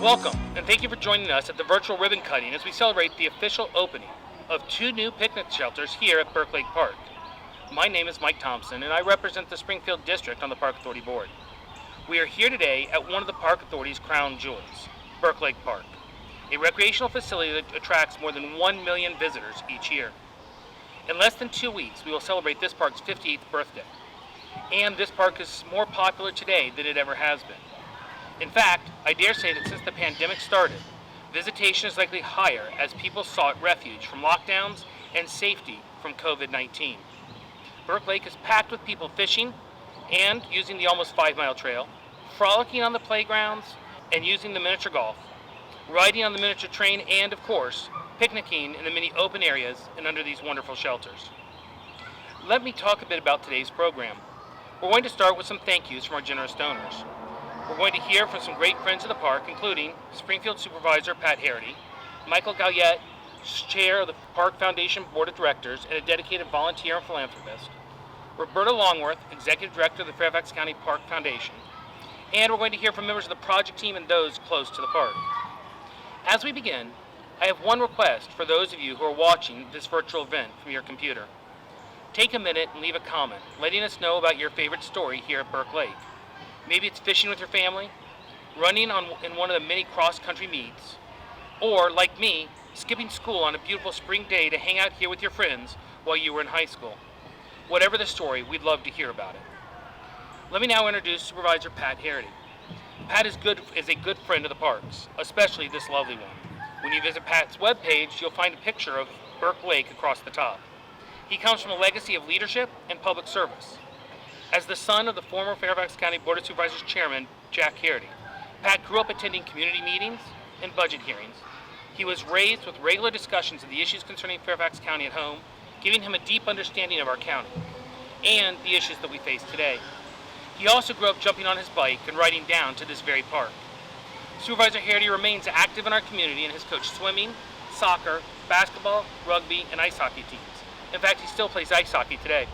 Welcome, and thank you for joining us at the virtual ribbon cutting as we celebrate the official opening of 2 new picnic shelters here at Burke Lake Park. My name is Mike Thompson, and I represent the Springfield District on the Park Authority Board. We are here today at one of the Park Authority's crown jewels, Burke Lake Park, a recreational facility that attracts more than 1 million visitors each year. In less than 2 weeks, we will celebrate this park's 58th birthday, and this park is more popular today than it ever has been. In fact, I dare say that since the pandemic started, visitation is likely higher as people sought refuge from lockdowns and safety from COVID-19. Burke Lake is packed with people fishing and using the almost 5-mile trail, frolicking on the playgrounds and using the miniature golf, riding on the miniature train, and of course, picnicking in the many open areas and under these wonderful shelters. Let me talk a bit about today's program. We're going to start with some thank yous from our generous donors. We're going to hear from some great friends of the park, including Springfield Supervisor Pat Herrity, Michael Galliette, Chair of the Park Foundation Board of Directors and a dedicated volunteer and philanthropist, Roberta Longworth, Executive Director of the Fairfax County Park Foundation, and we're going to hear from members of the project team and those close to the park. As we begin, I have one request for those of you who are watching this virtual event from your computer. Take a minute and leave a comment, letting us know about your favorite story here at Burke Lake. Maybe it's fishing with your family, running in one of the many cross-country meets, or, like me, skipping school on a beautiful spring day to hang out here with your friends while you were in high school. Whatever the story, we'd love to hear about it. Let me now introduce Supervisor Pat Herrity. Pat is a good friend of the parks, especially this lovely one. When you visit Pat's webpage, you'll find a picture of Burke Lake across the top. He comes from a legacy of leadership and public service. As the son of the former Fairfax County Board of Supervisors Chairman, Jack Herrity, Pat grew up attending community meetings and budget hearings. He was raised with regular discussions of the issues concerning Fairfax County at home, giving him a deep understanding of our county and the issues that we face today. He also grew up jumping on his bike and riding down to this very park. Supervisor Herrity remains active in our community and has coached swimming, soccer, basketball, rugby, and ice hockey teams. In fact, he still plays ice hockey today.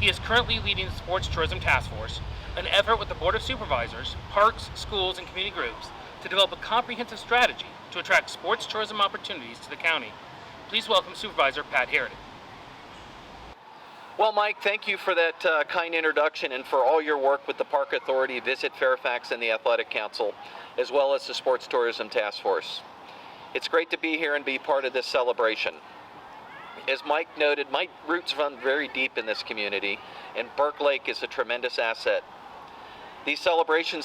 He is currently leading the Sports Tourism Task Force, an effort with the Board of Supervisors, parks, schools, and community groups to develop a comprehensive strategy to attract sports tourism opportunities to the county. Please welcome Supervisor Pat Herrity. Well, Mike, thank you for that kind introduction and for all your work with the Park Authority, Visit Fairfax, and the Athletic Council, as well as the Sports Tourism Task Force. It's great to be here and be part of this celebration. As Mike noted, my roots run very deep in this community, and Burke Lake is a tremendous asset. These celebration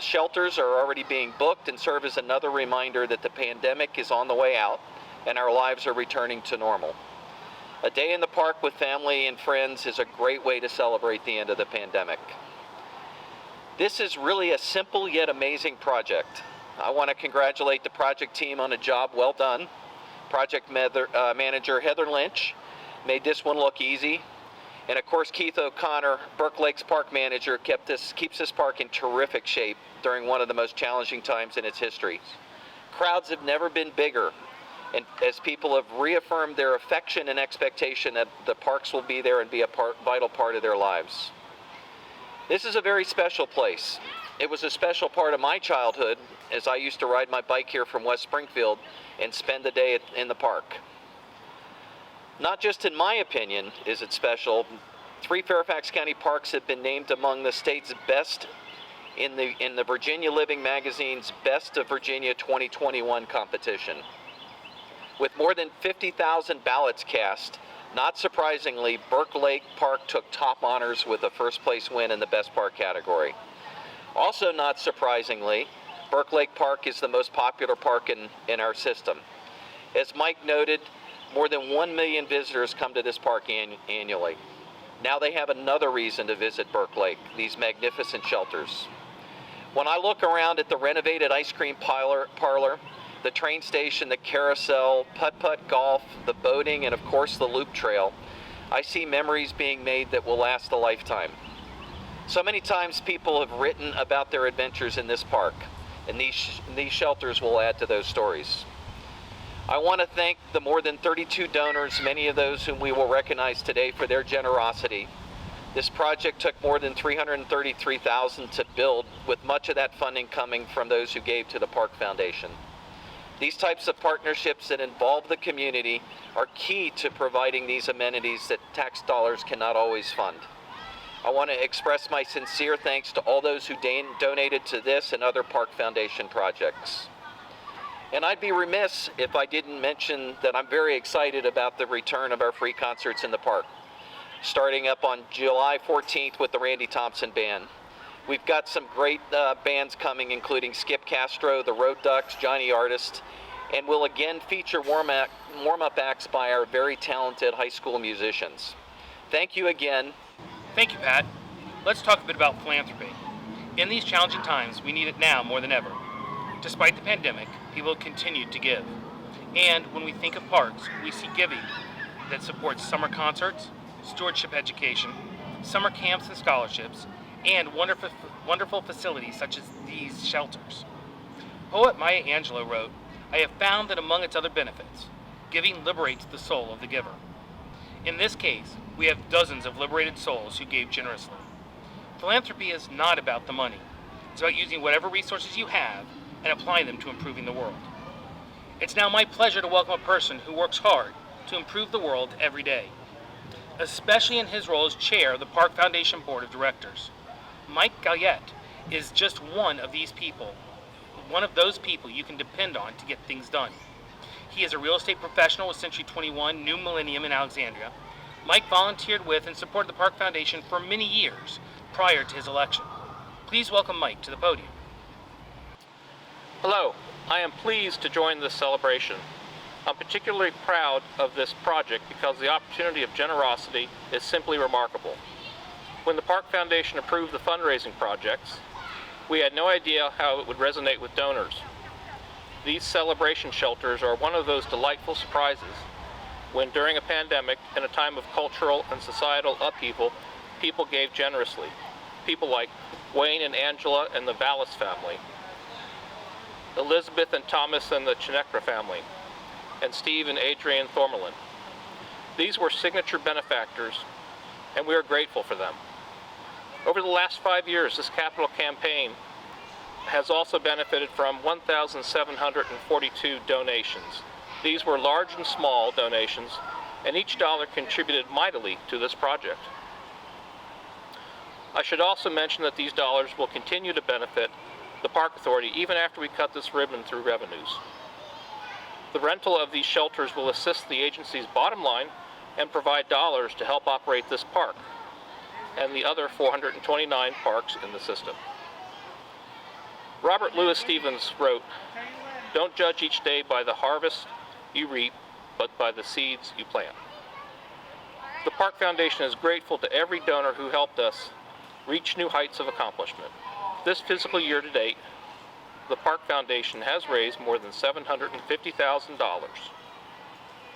shelters are already being booked and serve as another reminder that the pandemic is on the way out and our lives are returning to normal. A day in the park with family and friends is a great way to celebrate the end of the pandemic. This is really a simple yet amazing project. I want to congratulate the project team on a job well done. Project manager Heather Lynch made this one look easy. And of course, Keith O'Connor, Burke Lake's park manager, keeps this park in terrific shape during one of the most challenging times in its history. Crowds have never been bigger, and as people have reaffirmed their affection and expectation that the parks will be there and be a vital part of their lives. This is a very special place. It was a special part of my childhood, as I used to ride my bike here from West Springfield and spend the day in the park. Not just in my opinion is it special. 3 Fairfax County parks have been named among the state's best in the Virginia Living magazine's Best of Virginia 2021 competition. With more than 50,000 ballots cast, not surprisingly, Burke Lake Park took top honors with a first place win in the Best Park category. Also not surprisingly, Burke Lake Park is the most popular park in our system. As Mike noted, more than 1 million visitors come to this park annually. Now they have another reason to visit Burke Lake, these magnificent shelters. When I look around at the renovated ice cream parlor, the train station, the carousel, putt-putt golf, the boating, and of course the loop trail, I see memories being made that will last a lifetime. So many times people have written about their adventures in this park, and these shelters will add to those stories. I want to thank the more than 32 donors, many of those whom we will recognize today, for their generosity, This project took more than $333,000 to build, with much of that funding coming from those who gave to the Park Foundation. These types of partnerships that involve the community are key to providing these amenities that tax dollars cannot always fund. I want to express my sincere thanks to all those who donated to this and other Park Foundation projects. And I'd be remiss if I didn't mention that I'm very excited about the return of our free concerts in the park, starting up on July 14th with the Randy Thompson Band. We've got some great bands coming, including Skip Castro, the Road Ducks, Johnny Artist, and we'll again feature warm-up acts by our very talented high school musicians. Thank you again. Thank you, Pat. Let's talk a bit about philanthropy. In these challenging times, we need it now more than ever. Despite the pandemic, people continue to give. And when we think of parks, we see giving that supports summer concerts, stewardship education, summer camps and scholarships, and wonderful facilities such as these shelters. Poet Maya Angelou wrote, "I have found that among its other benefits, giving liberates the soul of the giver." In this case, we have dozens of liberated souls who gave generously. Philanthropy is not about the money. It's about using whatever resources you have and applying them to improving the world. It's now my pleasure to welcome a person who works hard to improve the world every day, especially in his role as chair of the Park Foundation Board of Directors. Mike Gallette is just one of those people you can depend on to get things done. He is a real estate professional with Century 21 New Millennium in Alexandria. Mike volunteered with and supported the Park Foundation for many years prior to his election. Please welcome Mike to the podium. Hello, I am pleased to join this celebration. I'm particularly proud of this project because the opportunity of generosity is simply remarkable. When the Park Foundation approved the fundraising projects, we had no idea how it would resonate with donors. These celebration shelters are one of those delightful surprises when, during a pandemic and a time of cultural and societal upheaval, people gave generously. People like Wayne and Angela and the Vallis family, Elizabeth and Thomas and the Chinekra family, and Steve and Adrian Thormelin. These were signature benefactors, and we are grateful for them. Over the last 5 years, this capital campaign has also benefited from 1,742 donations. These were large and small donations, and each dollar contributed mightily to this project. I should also mention that these dollars will continue to benefit the Park Authority even after we cut this ribbon through revenues. The rental of these shelters will assist the agency's bottom line and provide dollars to help operate this park and the other 429 parks in the system. Robert Louis Stevens wrote, "Don't judge each day by the harvest you reap, but by the seeds you plant." The Park Foundation is grateful to every donor who helped us reach new heights of accomplishment. This fiscal year to date, the Park Foundation has raised more than $750,000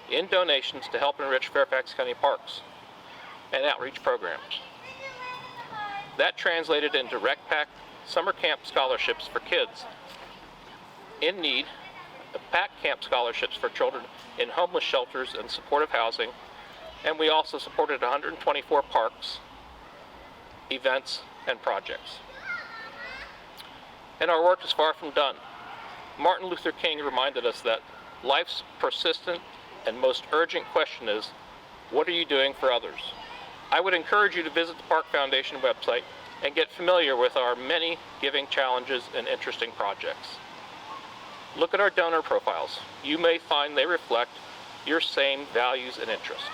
in donations to help enrich Fairfax County parks and outreach programs. That translated into Rec Pack summer camp scholarships for kids in need, pack camp scholarships for children in homeless shelters and supportive housing, and we also supported 124 parks, events, and projects. And our work is far from done. Martin Luther King reminded us that life's persistent and most urgent question is, what are you doing for others? I would encourage you to visit the Park Foundation website and get familiar with our many giving challenges and interesting projects. Look at our donor profiles. You may find they reflect your same values and interests.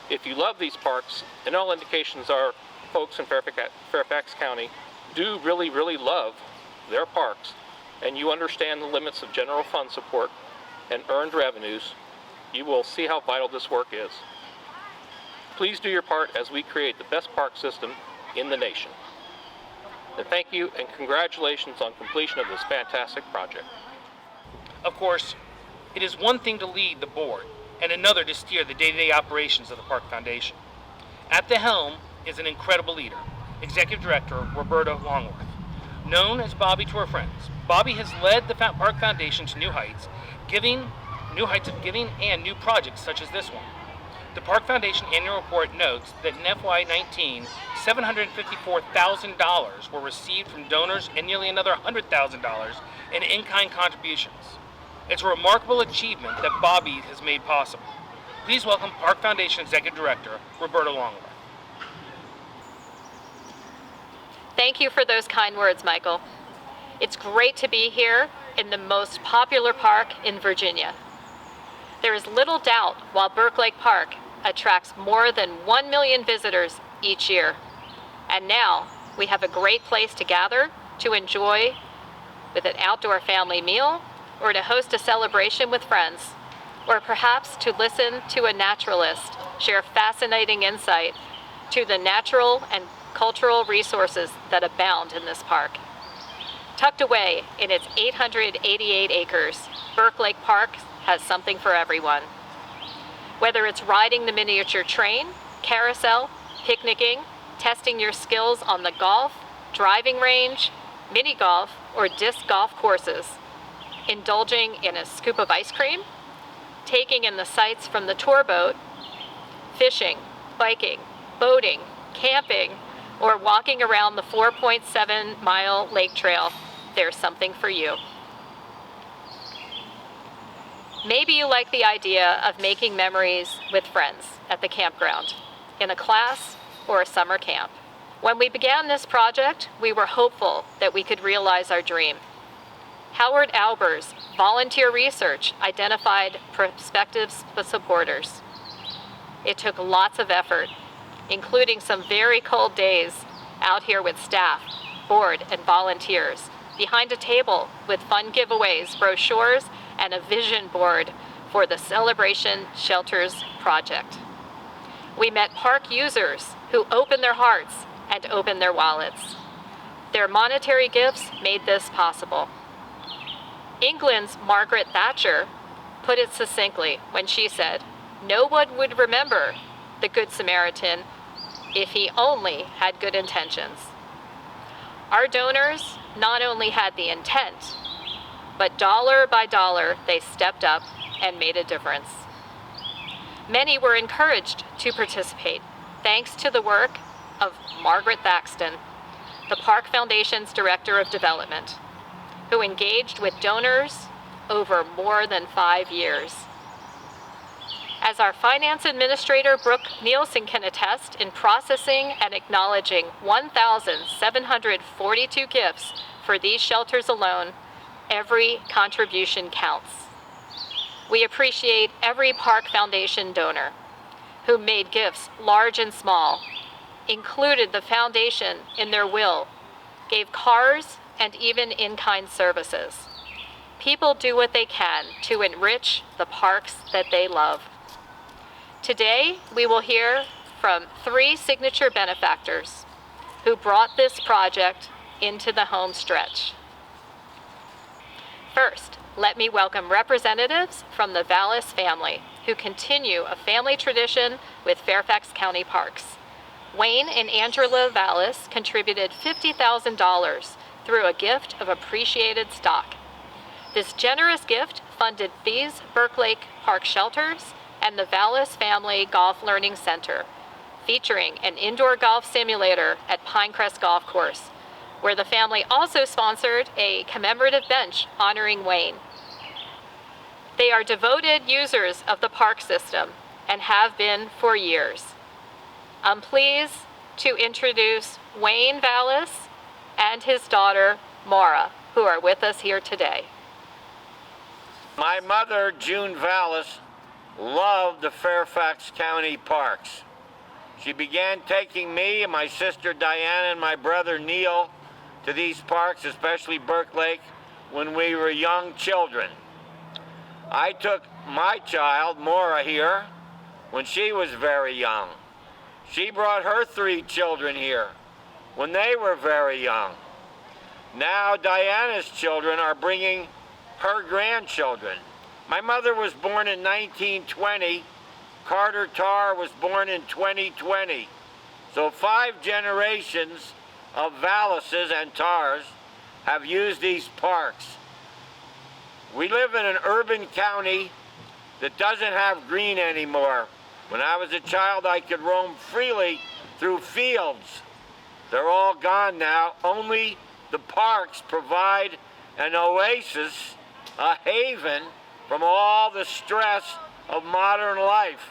If you love these parks, and all indications are folks in Fairfax County do really love their parks, and you understand the limits of general fund support and earned revenues, you will see how vital this work is. Please do your part as we create the best park system in the nation. And thank you and congratulations on completion of this fantastic project. Of course, it is one thing to lead the board and another to steer the day-to-day operations of the Park Foundation. At the helm is an incredible leader, Executive Director Roberta Longworth. Known as Bobby to her friends, Bobby has led the Park Foundation to new heights of giving and new projects such as this one. The Park Foundation annual report notes that in FY19, $754,000 were received from donors and nearly another $100,000 in in-kind contributions. It's a remarkable achievement that Bobby has made possible. Please welcome Park Foundation Executive Director, Roberta Longworth. Thank you for those kind words, Michael. It's great to be here in the most popular park in Virginia. There is little doubt while Burke Lake Park attracts more than 1 million visitors each year. And now we have a great place to gather, to enjoy with an outdoor family meal, or to host a celebration with friends, or perhaps to listen to a naturalist share fascinating insight to the natural and cultural resources that abound in this park. Tucked away in its 888 acres, Burke Lake Park has something for everyone. Whether it's riding the miniature train, carousel, picnicking, testing your skills on the golf, driving range, mini golf, or disc golf courses, indulging in a scoop of ice cream, taking in the sights from the tour boat, fishing, biking, boating, camping, or walking around the 4.7-mile lake trail, there's something for you. Maybe you like the idea of making memories with friends at the campground, in a class or a summer camp. When we began this project, we were hopeful that we could realize our dream. Howard Alber's volunteer research identified prospective supporters. It took lots of effort, including some very cold days out here with staff, board, and volunteers, behind a table with fun giveaways, brochures, and a vision board for the Celebration Shelters project. We met park users who opened their hearts and opened their wallets. Their monetary gifts made this possible. England's Margaret Thatcher put it succinctly when she said, "No one would remember the Good Samaritan if he only had good intentions." Our donors not only had the intent, but dollar by dollar they stepped up and made a difference. Many were encouraged to participate thanks to the work of Margaret Thaxton, the Park Foundation's Director of Development, who engaged with donors over more than 5 years. As our finance administrator, Brooke Nielsen, can attest, in processing and acknowledging 1,742 gifts for these shelters alone, every contribution counts. We appreciate every Park Foundation donor who made gifts large and small, included the foundation in their will, gave cars, and even in-kind services. People do what they can to enrich the parks that they love. Today, we will hear from 3 signature benefactors who brought this project into the home stretch. First, let me welcome representatives from the Vallis family, who continue a family tradition with Fairfax County Parks. Wayne and Angela Vallis contributed $50,000 through a gift of appreciated stock. This generous gift funded these Burke Lake Park shelters and the Vallis Family Golf Learning Center, featuring an indoor golf simulator at Pinecrest Golf Course, where the family also sponsored a commemorative bench honoring Wayne. They are devoted users of the park system and have been for years. I'm pleased to introduce Wayne Vallis and his daughter, Maura, who are with us here today. My mother, June Vallis, loved the Fairfax County parks. She began taking me and my sister Diana and my brother Neil to these parks, especially Burke Lake, when we were young children. I took my child, Maura, here when she was very young. She brought her 3 children here when they were very young. Now Diana's children are bringing her grandchildren. My mother was born in 1920. Carter Tarr was born in 2020. So 5 generations of Vallises and Tarrs have used these parks. We live in an urban county that doesn't have green anymore. When I was a child, I could roam freely through fields. They're all gone now. Only the parks provide an oasis, a haven from all the stress of modern life.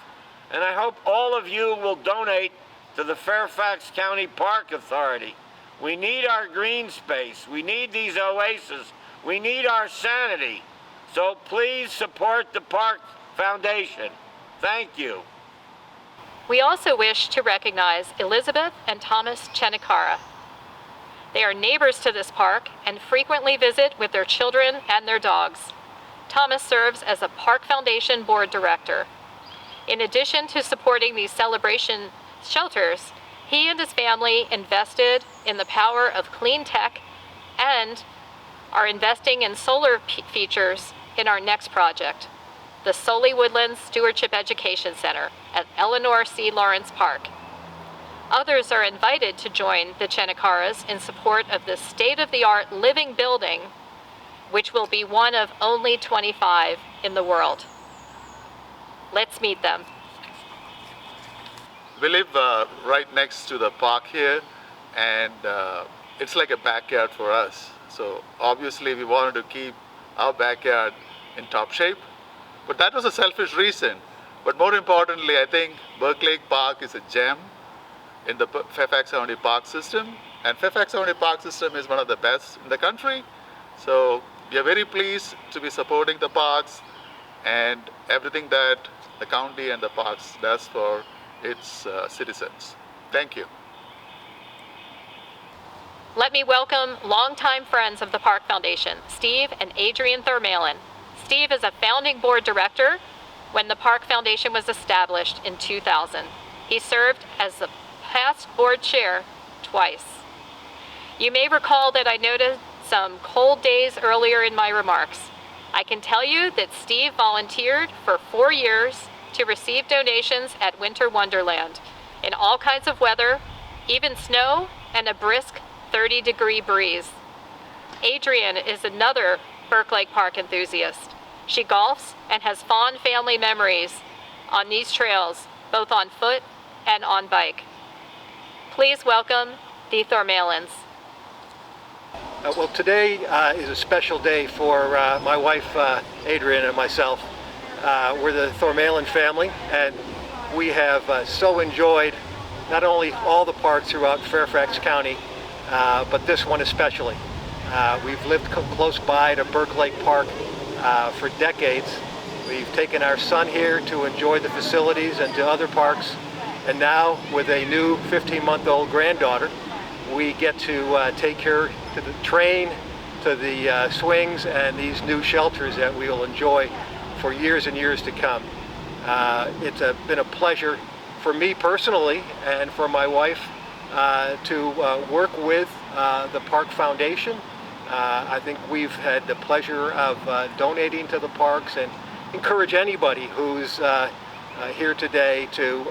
And I hope all of you will donate to the Fairfax County Park Authority. We need our green space. We need these oases. We need our sanity. So please support the Park Foundation. Thank you. We also wish to recognize Elizabeth and Thomas Chenikara. They are neighbors to this park and frequently visit with their children and their dogs. Thomas serves as a Park Foundation board director. In addition to supporting these celebration shelters, he and his family invested in the power of clean tech and are investing in solar features in our next project, the Soley Woodlands Stewardship Education Center at Eleanor C. Lawrence Park. Others are invited to join the Chenikaras in support of this state-of-the-art living building, which will be one of only 25 in the world. Let's meet them. We live right next to the park here, and it's like a backyard for us. So obviously we wanted to keep our backyard in top shape, but that was a selfish reason. But more importantly, I think Burke Lake Park is a gem in the Fairfax County Park System, and Fairfax County Park System is one of the best in the country. So we are very pleased to be supporting the parks and everything that the county and the parks does for its citizens. Thank you. Let me welcome longtime friends of the Park Foundation, Steve and Adrian Thurmalin. Steve is a founding board director when the Park Foundation was established in 2000. He served as the past board chair twice. You may recall that I noted some cold days earlier in my remarks. I can tell you that Steve volunteered for 4 years to receive donations at Winter Wonderland in all kinds of weather, even snow and a brisk 30-degree breeze. Adrian is another Burke Lake Park enthusiast. She golfs and has fond family memories on these trails, both on foot and on bike. Please welcome the Thurmalins. Well, today is a special day for my wife, Adrian, and myself. We're the Thurmalin family, and we have so enjoyed not only all the parks throughout Fairfax County, but this one especially. We've lived close by to Burke Lake Park for decades. We've taken our son here to enjoy the facilities and to other parks, and now with a new 15-month-old granddaughter, we get to take her to the train, to the swings, and these new shelters that we will enjoy for years and years to come. It's been a pleasure for me personally and for my wife to work with the Park Foundation. I think we've had the pleasure of donating to the parks, and encourage anybody who's here today to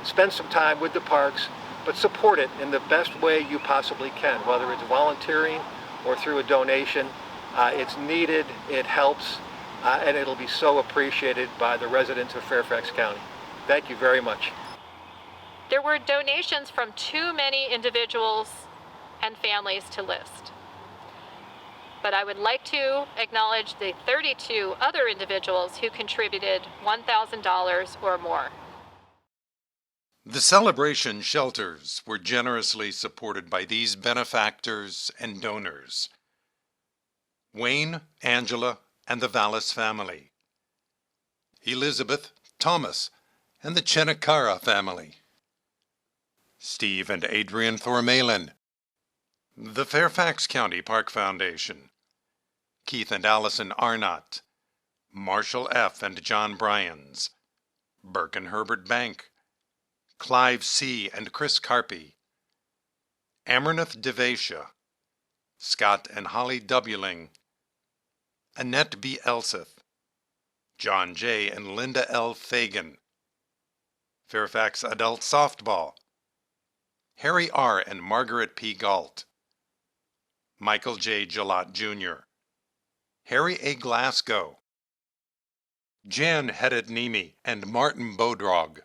spend some time with the parks, but support it in the best way you possibly can, whether it's volunteering or through a donation. It's needed, it helps, and it'll be so appreciated by the residents of Fairfax County. Thank you very much. There were donations from too many individuals and families to list. But I would like to acknowledge the 32 other individuals who contributed $1,000 or more. The celebration shelters were generously supported by these benefactors and donors: Wayne, Angela, and the Vallis family; Elizabeth, Thomas, and the Chenikara family; Steve and Adrian Thurmalin; the Fairfax County Park Foundation; Keith and Allison Arnott; Marshall F. and John Bryans; Burke and Herbert Bank; Clive C. and Chris Carpy; Amarnath Devesha; Scott and Holly Wling; Annette B. Elseth; John J. and Linda L. Fagan; Fairfax Adult Softball; Harry R. and Margaret P. Galt; Michael J. Gillott, Jr., Harry A. Glasgow; Jan Hedit-Nemi and Martin Bodrog;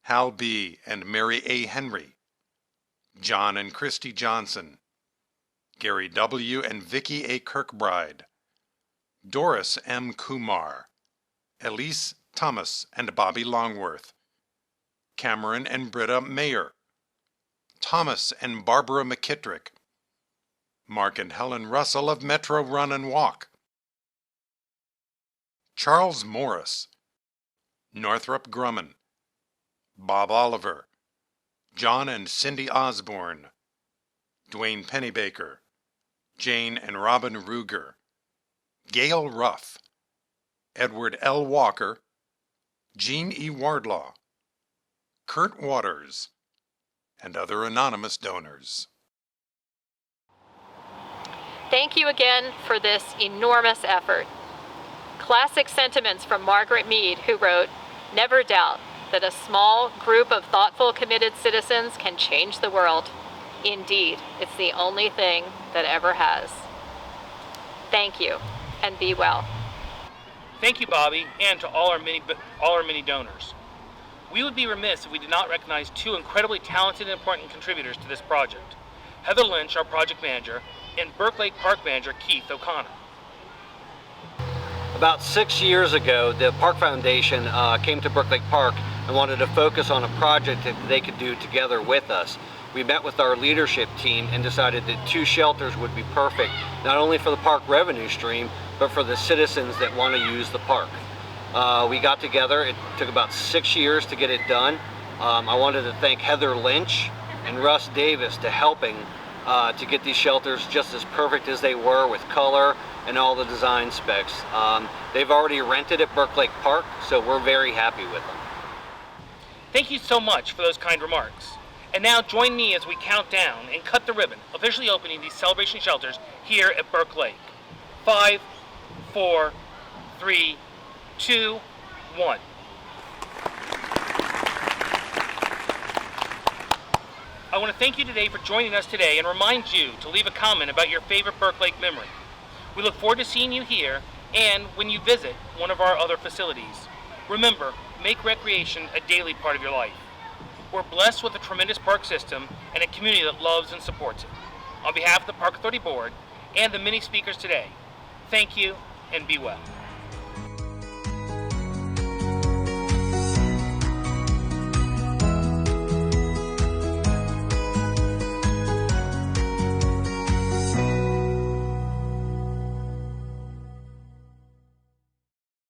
Hal B. and Mary A. Henry, John and Christy Johnson, Gary W. and Vicki A. Kirkbride, Doris M. Kumar, Elise Thomas and Bobby Longworth, Cameron and Britta Mayer, Thomas and Barbara McKittrick, Mark and Helen Russell of Metro Run and Walk, Charles Morris, Northrop Grumman, Bob Oliver, John and Cindy Osborne, Dwayne Pennybaker, Jane and Robin Ruger, Gail Ruff, Edward L. Walker, Jean E. Wardlaw, Kurt Waters, and other anonymous donors. Thank you again for this enormous effort. Classic sentiments from Margaret Mead, who wrote, "Never doubt that a small group of thoughtful, committed citizens can change the world. Indeed, it's the only thing that ever has." Thank you, and be well. Thank you, Bobby, and to all our many donors. We would be remiss if we did not recognize two incredibly talented and important contributors to this project: Heather Lynch, our project manager, and Burke Lake Park manager Keith O'Connor. About 6 years ago, the Park Foundation came to Burke Lake Park and wanted to focus on a project that they could do together with us. We met with our leadership team and decided that 2 shelters would be perfect, not only for the park revenue stream, but for the citizens that want to use the park. We got together. It took about 6 years to get it done. I wanted to thank Heather Lynch and Russ Davis to helping to get these shelters just as perfect as they were, with color and all the design specs. They've already rented at Burke Lake Park, so we're very happy with them. Thank you so much for those kind remarks. And now join me as we count down and cut the ribbon, officially opening these celebration shelters here at Burke Lake. 5, 4, 3, 2, 1. I want to thank you today for joining us today and remind you to leave a comment about your favorite Burke Lake memory. We look forward to seeing you here and when you visit one of our other facilities. Remember, make recreation a daily part of your life. We're blessed with a tremendous park system and a community that loves and supports it. On behalf of the Park Authority Board and the many speakers today, thank you and be well.